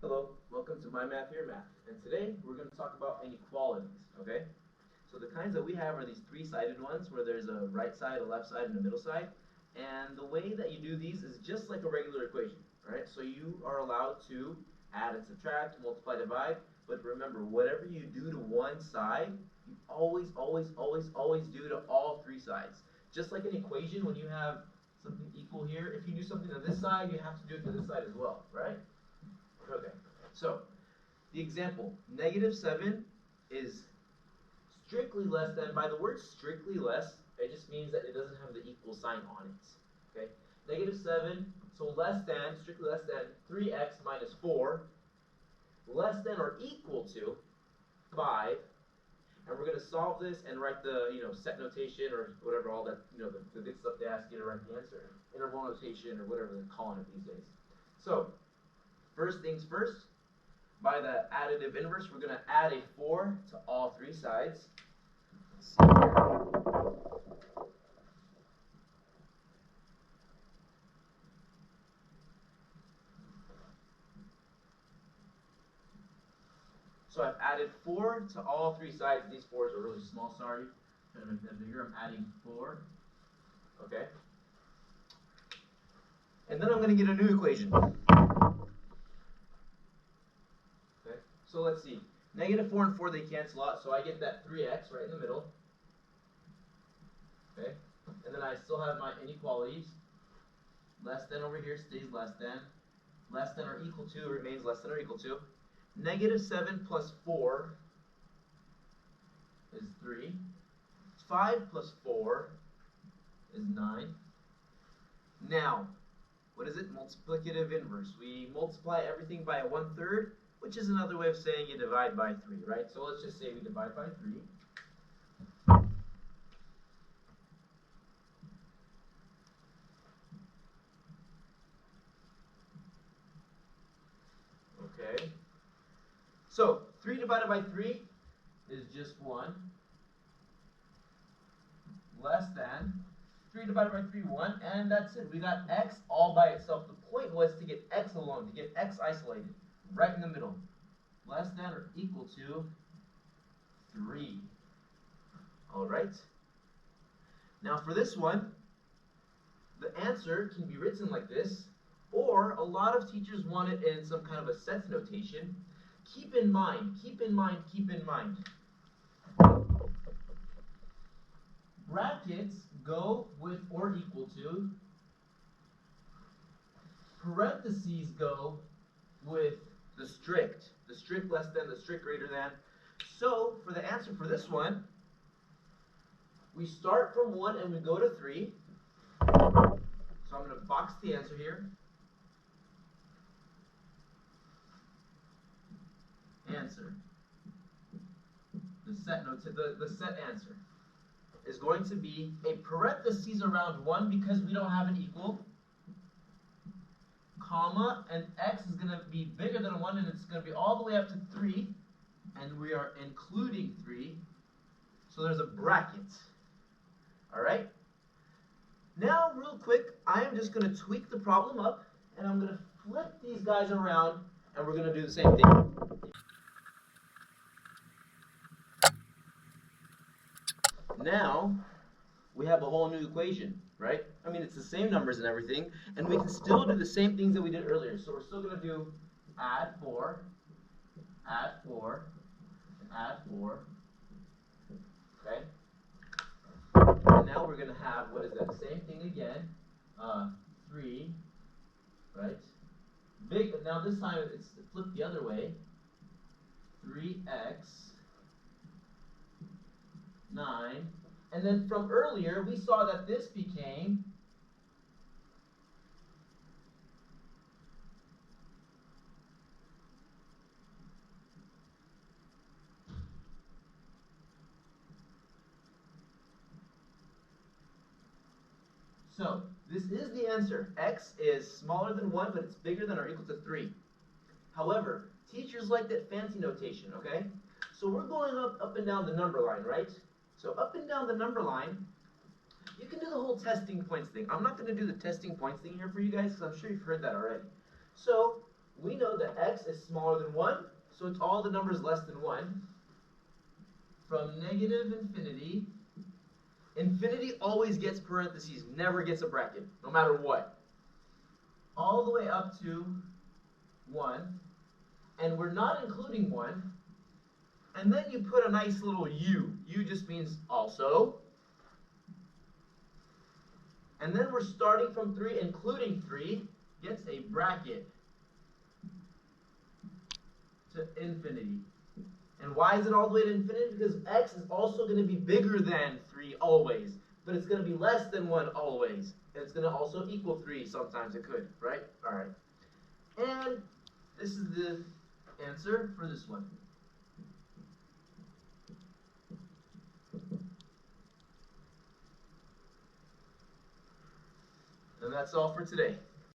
Hello, welcome to MyMathYourMath, and today we're going to talk about inequalities, okay? So the kinds that we have are these three-sided ones where there's a right side, a left side, and a middle side. And the way that you do these is just like a regular equation, right? So you are allowed to add and subtract, multiply, divide, but remember, whatever you do to one side, you always do to all three sides. Just like an equation, when you have something equal here, if you do something to this side, you have to do it to this side as well, right? Okay, so the example, -7 is strictly less than. By the word strictly less, it just means that it doesn't have the equal sign on it. Okay, -7, so less than, strictly less than 3x minus 4, less than or equal to 5, and we're going to solve this and write the set notation or whatever, all that the good stuff they ask you to write the answer, interval notation or whatever they're calling it these days. So first things first, by the additive inverse, we're going to add a 4 to all three sides. Let's see here. So I've added 4 to all three sides. These 4s are really small, sorry. I'm trying to make them bigger. I'm adding 4. Okay. And then I'm going to get a new equation. So let's see, -4 and 4, they cancel out, so I get that 3x right in the middle. Okay, and then I still have my inequalities. Less than over here stays less than or equal to remains less than or equal to. -7 plus 4 is 3. 5 plus 4 is 9. Now, what is it? Multiplicative inverse. We multiply everything by a 1/3. Which is another way of saying you divide by 3, right? So let's just say we divide by 3. Okay. So 3 divided by 3 is just 1. Less than 3 divided by 3, 1, and that's it. We got x all by itself. The point was to get x alone, to get x isolated. Right in the middle, less than or equal to 3. All right. Now for this one, the answer can be written like this, or a lot of teachers want it in some kind of a sets notation. Keep in mind, brackets go with or equal to, parentheses go with the strict less than, the strict greater than. So for the answer for this one, we start from 1 and we go to 3. So I'm going to box the answer here. Answer. The set answer is going to be a parentheses around 1 because we don't have an equal, comma, and x is going to be bigger than 1, and it's going to be all the way up to 3, and we are including 3, so there's a bracket. All right? Now, real quick, I am just going to tweak the problem up, and I'm going to flip these guys around, and we're going to do the same thing. Now, we have a whole new equation, right? I mean, it's the same numbers and everything, and we can still do the same things that we did earlier. So we're still going to do add 4, and add 4, okay? And now we're going to have, what is that? Same thing again, 3, right? Now this time it's flipped the other way. 3x, 9. And then from earlier, we saw that this became so this is the answer. X is smaller than 1, but it's bigger than or equal to 3. However, teachers like that fancy notation, okay? So we're going up and down the number line, right? So up and down the number line, you can do the whole testing points thing. I'm not going to do the testing points thing here for you guys because I'm sure you've heard that already. So we know that x is smaller than 1, so it's all the numbers less than 1. From negative infinity, infinity always gets parentheses, never gets a bracket, no matter what. All the way up to 1, and we're not including 1, and then you put a nice little u. U just means also. And then we're starting from 3, including 3, gets a bracket to infinity. And why is it all the way to infinity? Because x is also going to be bigger than 3 always, but it's going to be less than 1 always. And it's going to also equal 3 sometimes. It could, right? All right. And this is the answer for this one. And that's all for today.